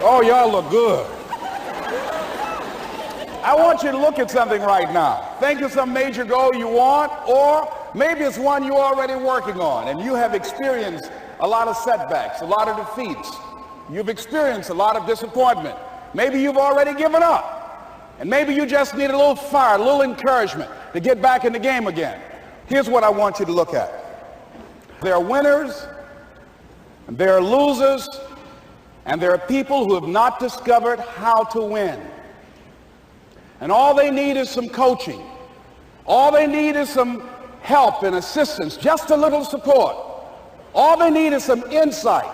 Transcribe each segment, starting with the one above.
Oh, y'all look good. I want you to look at something right now. Think of some major goal you want, or maybe it's one you're already working on and you have experienced a lot of setbacks, a lot of defeats. You've experienced a lot of disappointment. Maybe you've already given up. And maybe you just need a little fire, a little encouragement to get back in the game again. Here's what I want you to look at. There are winners, and there are losers, and there are people who have not discovered how to win. And all they need is some coaching. All they need is some help and assistance, just a little support. All they need is some insight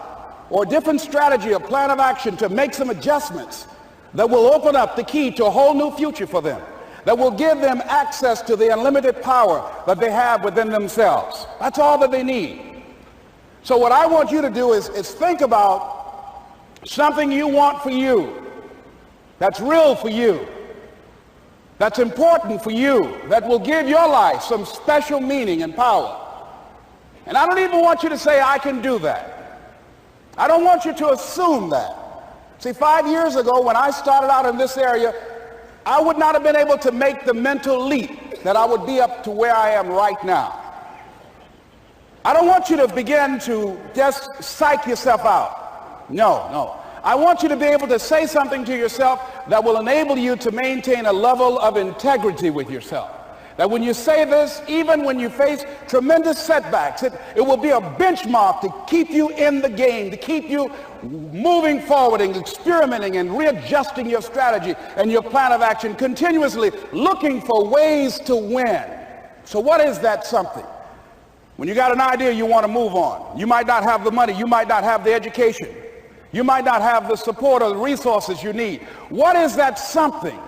or a different strategy, a plan of action to make some adjustments that will open up the key to a whole new future for them, that will give them access to the unlimited power that they have within themselves. That's all that they need. So what I want you to do is think about something you want for you, that's real for you, that's important for you, that will give your life some special meaning and power. And I don't even want you to say, I can do that. I don't want you to assume that. See, 5 years ago when I started out in this area, I would not have been able to make the mental leap that I would be up to where I am right now. I don't want you to begin to just psych yourself out. No. I want you to be able to say something to yourself that will enable you to maintain a level of integrity with yourself. That when you say this, even when you face tremendous setbacks, it will be a benchmark to keep you in the game, to keep you moving forward and experimenting and readjusting your strategy and your plan of action, continuously looking for ways to win. So what is that something? When you got an idea you want to move on, you might not have the money, you might not have the education, you might not have the support or the resources you need. What is that something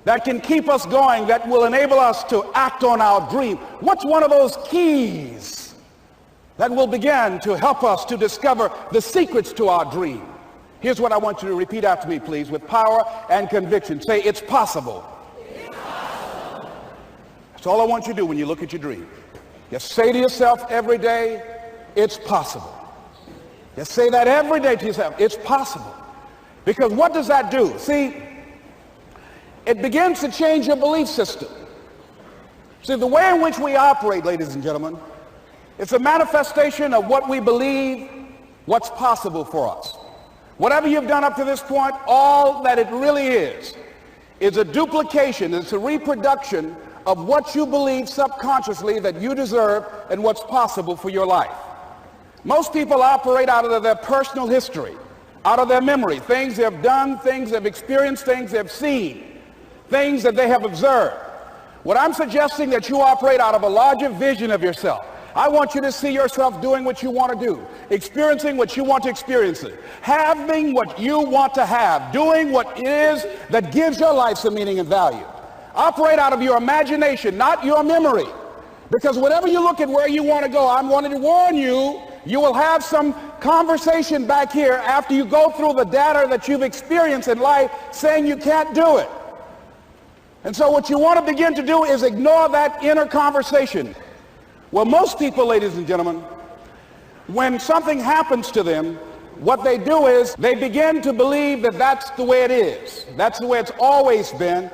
that can keep us going, that will enable us to act on our dream? What's one of those keys that will begin to help us to discover the secrets to our dream? Here's what I want you to repeat after me, please, with power and conviction. Say, it's possible. It's possible. That's all I want you to do when you look at your dream. Just say to yourself every day, it's possible. Just say that every day to yourself, it's possible. Because what does that do? See, it begins to change your belief system. See, the way in which we operate, ladies and gentlemen, it's a manifestation of what we believe, what's possible for us. Whatever you've done up to this point, all that it really is a duplication, it's a reproduction of what you believe subconsciously that you deserve and what's possible for your life. Most people operate out of their personal history, out of their memory, things they've done, things they've experienced, things they've seen, things that they have observed. What I'm suggesting that you operate out of a larger vision of yourself. I want you to see yourself doing what you want to do, experiencing what you want to experience, having what you want to have, doing what it is that gives your life some meaning and value. Operate out of your imagination, not your memory. Because whenever you look at where you want to go, I'm wanting to warn you, you will have some conversation back here after you go through the data that you've experienced in life saying you can't do it. And so what you want to begin to do is ignore that inner conversation. Well, most people, ladies and gentlemen, when something happens to them, what they do is they begin to believe that that's the way it is. That's the way it's always been.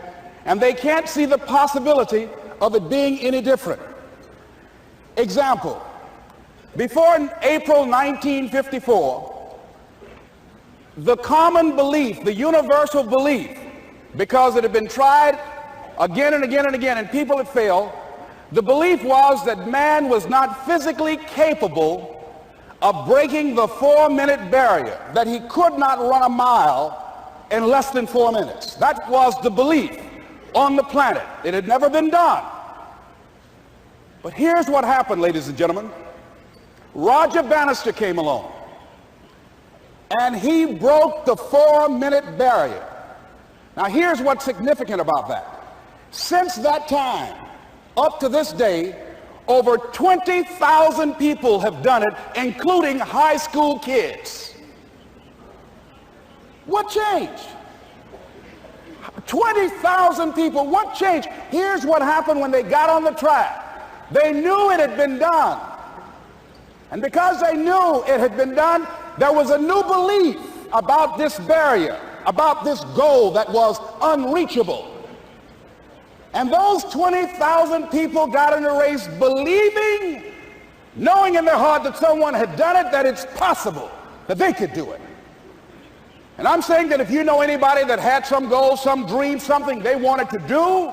And they can't see the possibility of it being any different. Example, before April 1954, the common belief, the universal belief, because it had been tried again and again and again, and people had failed, the belief was that man was not physically capable of breaking the 4-minute barrier, that he could not run a mile in less than 4 minutes. That was the belief on the planet. It had never been done. But here's what happened, ladies and gentlemen. Roger Bannister came along, and he broke the 4-minute barrier. Now here's what's significant about that. Since that time, up to this day, over 20,000 people have done it, including high school kids. What changed? 20,000 people, what changed? Here's what happened when they got on the track. They knew it had been done. And because they knew it had been done, there was a new belief about this barrier, about this goal that was unreachable. And those 20,000 people got in the race believing, knowing in their heart that someone had done it, that it's possible that they could do it. And I'm saying that if you know anybody that had some goal, some dream, something they wanted to do,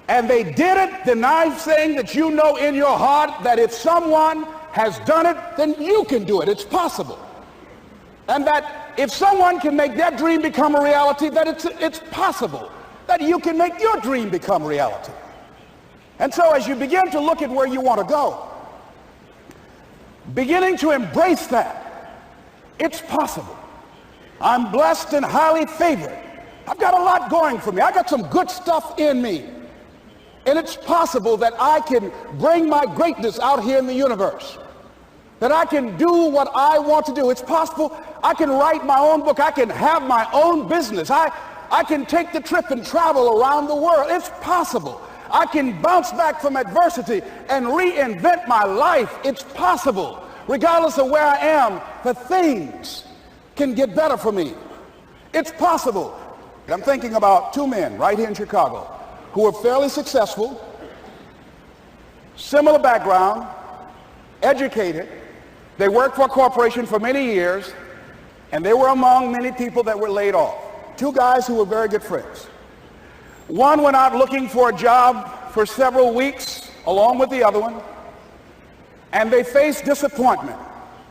and they did it, then I'm saying that you know in your heart that if someone has done it, then you can do it. It's possible. And that if someone can make their dream become a reality, that it's possible that you can make your dream become reality. And so as you begin to look at where you want to go, beginning to embrace that, it's possible. I'm blessed and highly favored. I've got a lot going for me. I got some good stuff in me. And it's possible that I can bring my greatness out here in the universe. That I can do what I want to do. It's possible I can write my own book. I can have my own business. I can take the trip and travel around the world. It's possible. I can bounce back from adversity and reinvent my life. It's possible. Regardless of where I am, the things can get better for me. It's possible. I'm thinking about two men right here in Chicago who were fairly successful, similar background, educated. They worked for a corporation for many years, and they were among many people that were laid off. Two guys who were very good friends. One went out looking for a job for several weeks along with the other one, and they faced disappointment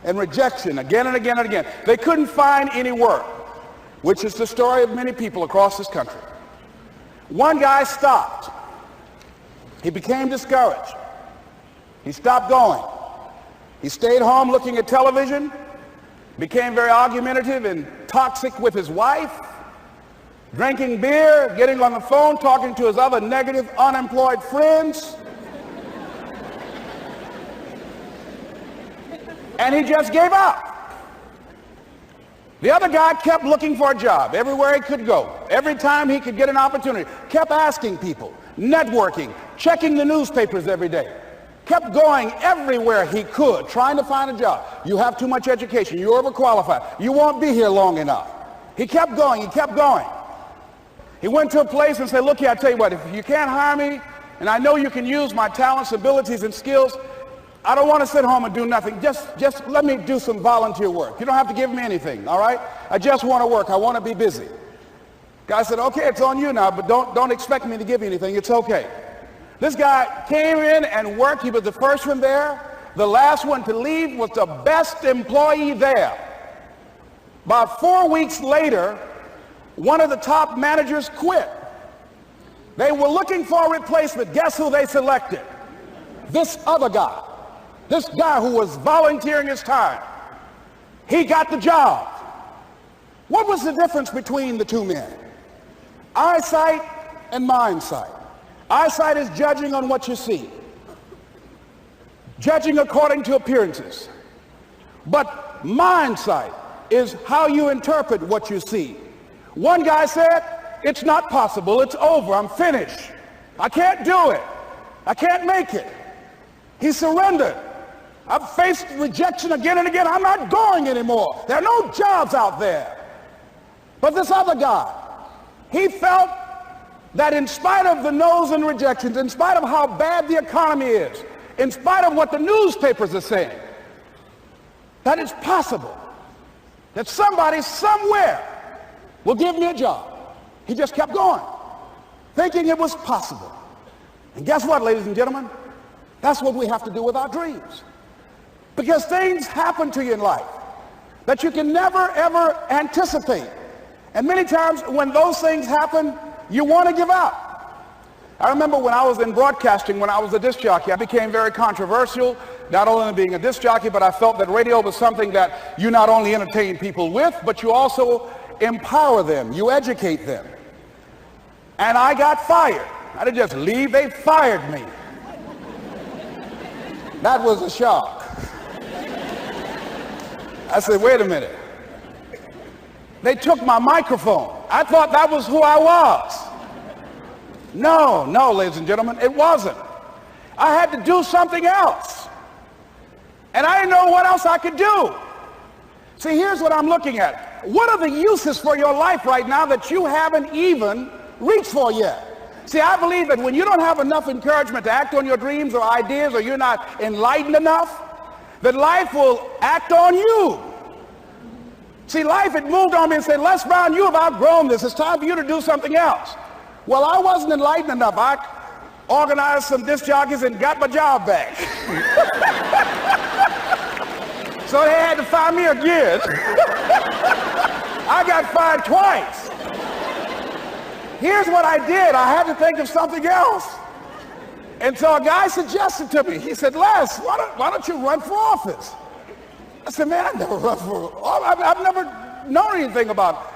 and rejection again and again and again. They couldn't find any work, which is the story of many people across this country. One guy stopped. He became discouraged. He stopped going. He stayed home looking at television, became very argumentative and toxic with his wife, drinking beer, getting on the phone, talking to his other negative, unemployed friends. And he just gave up. The other guy kept looking for a job everywhere he could go. Every time he could get an opportunity, kept asking people, networking, checking the newspapers every day. Kept going everywhere he could, trying to find a job. You have too much education. You're overqualified. You won't be here long enough. He kept going. He kept going. He went to a place and said, look here, I tell you what, if you can't hire me, and I know you can use my talents, abilities, and skills, I don't want to sit home and do nothing. Just let me do some volunteer work. You don't have to give me anything, all right? I just want to work. I want to be busy. Guy said, okay, it's on you now, but don't expect me to give you anything. It's okay. This guy came in and worked. He was the first one there. The last one to leave was the best employee there. About 4 weeks later, one of the top managers quit. They were looking for a replacement. Guess who they selected? This other guy. This guy who was volunteering his time. He got the job. What was the difference between the two men? Eyesight and mindsight. Eyesight is judging on what you see, judging according to appearances. But mindsight is how you interpret what you see. One guy said, it's not possible, it's over, I'm finished. I can't do it. I can't make it. He surrendered. I've faced rejection again and again. I'm not going anymore. There are no jobs out there. But this other guy, he felt that in spite of the no's and rejections, in spite of how bad the economy is, in spite of what the newspapers are saying, that it's possible that somebody somewhere will give me a job. He just kept going, thinking it was possible. And guess what, ladies and gentlemen? That's what we have to do with our dreams. Because things happen to you in life that you can never, ever anticipate. And many times when those things happen, you want to give up. I remember when I was in broadcasting, when I was a disc jockey, I became very controversial, not only being a disc jockey, but I felt that radio was something that you not only entertain people with, but you also empower them, you educate them. And I got fired. I didn't just leave, they fired me. That was a shock. I said, wait a minute. They took my microphone. I thought that was who I was. No, ladies and gentlemen, it wasn't. I had to do something else. And I didn't know what else I could do. See, here's what I'm looking at. What are the uses for your life right now that you haven't even reached for yet? See, I believe that when you don't have enough encouragement to act on your dreams or ideas, or you're not enlightened enough, that life will act on you. See, life had moved on me and said, Les Brown, you have outgrown this. It's time for you to do something else. Well, I wasn't enlightened enough. I organized some disc jockeys and got my job back. So they had to fire me again. I got fired twice. Here's what I did. I had to think of something else. And so a guy suggested to me, he said, Les, why don't you run for office? I said, man, I've never run for office. I've never known anything about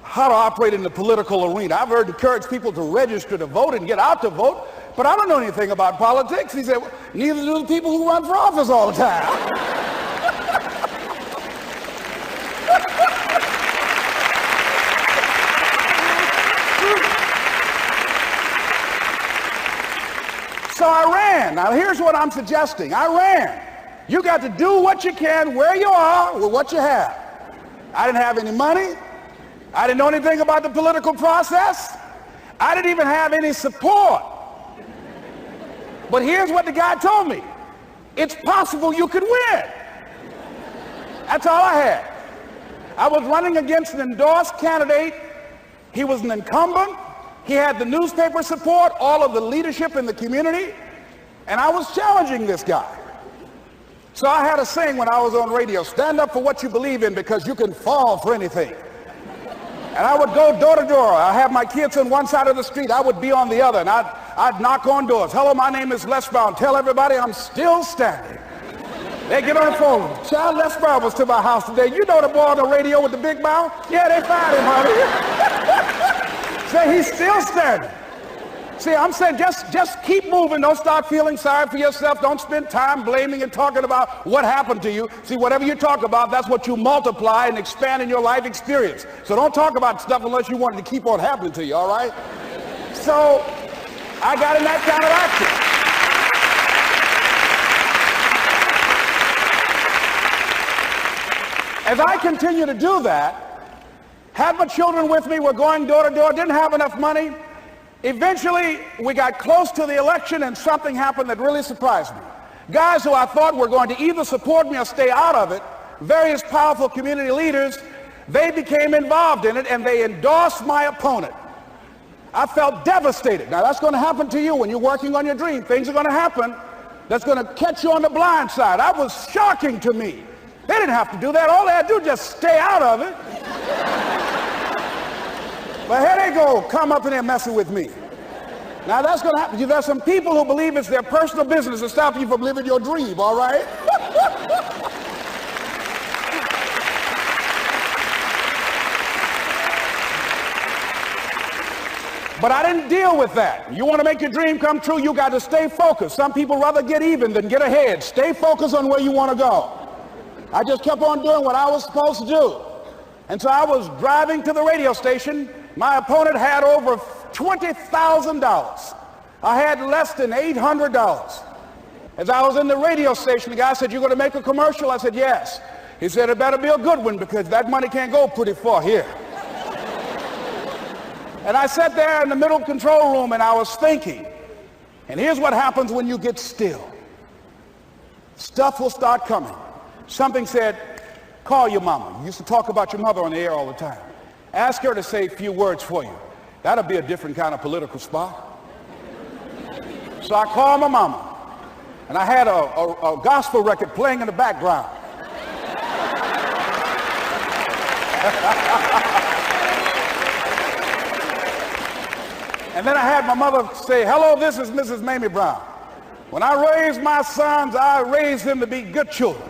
how to operate in the political arena. I've heard encourage people to register to vote and get out to vote, but I don't know anything about politics. He said, well, neither do the people who run for office all the time. So I ran. Now here's what I'm suggesting. I ran. You got to do what you can where you are with what you have. I didn't have any money. I didn't know anything about the political process. I didn't even have any support. But here's what the guy told me. It's possible you could win. That's all I had. I was running against an endorsed candidate. He was an incumbent. He had the newspaper support, all of the leadership in the community, and I was challenging this guy. So I had a saying when I was on radio, stand up for what you believe in because you can fall for anything. And I would go door to door. I have my kids on one side of the street. I would be on the other, and I'd knock on doors. Hello, my name is Les Brown. Tell everybody I'm still standing. They get on the phone. Child, Les Brown was to my house today. You know the boy on the radio with the big mouth? Yeah, they fired him, honey. Say he's still standing. See, I'm saying just keep moving. Don't start feeling sorry for yourself. Don't spend time blaming and talking about what happened to you. See, whatever you talk about, that's what you multiply and expand in your life experience. So don't talk about stuff unless you want it to keep on happening to you, all right? So I got in that kind of action. As I continue to do that, had my children with me, were going door to door, didn't have enough money. Eventually, we got close to the election and something happened that really surprised me. Guys who I thought were going to either support me or stay out of it, various powerful community leaders, they became involved in it and they endorsed my opponent. I felt devastated. Now that's going to happen to you when you're working on your dream. Things are going to happen that's going to catch you on the blind side. That was shocking to me. They didn't have to do that. All they had to do was just stay out of it. But here they go, come up in there messing with me. Now that's going to happen. There's some people who believe it's their personal business to stop you from living your dream, all right? But I didn't deal with that. You want to make your dream come true, you got to stay focused. Some people rather get even than get ahead. Stay focused on where you want to go. I just kept on doing what I was supposed to do. And so I was driving to the radio station. My opponent had over $20,000. I had less than $800. As I was in the radio station, the guy said, "You're going to make a commercial?" I said, "Yes." He said, "It better be a good one because that money can't go pretty far here." And I sat there in the middle control room and I was thinking. And here's what happens when you get still. Stuff will start coming. Something said, "Call your mama." You used to talk about your mother on the air all the time. Ask her to say a few words for you. That'll be a different kind of political spot. So I called my mama, and I had a gospel record playing in the background. And then I had my mother say, "Hello, this is Mrs. Mamie Brown. When I raised my sons, I raised them to be good children.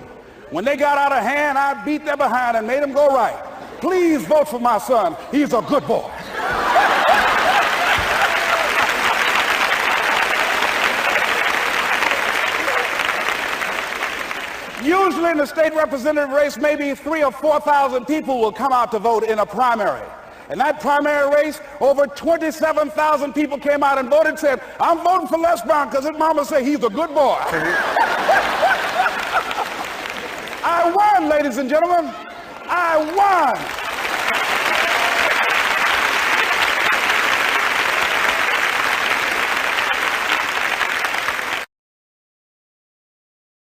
When they got out of hand, I beat their behind and made them go right. Please vote for my son. He's a good boy." Usually in the state representative race, maybe 3,000 or 4,000 people will come out to vote in a primary. In that primary race, over 27,000 people came out and voted, said, I'm voting for Les Brown because his mama said he's a good boy. I won, ladies and gentlemen. I won.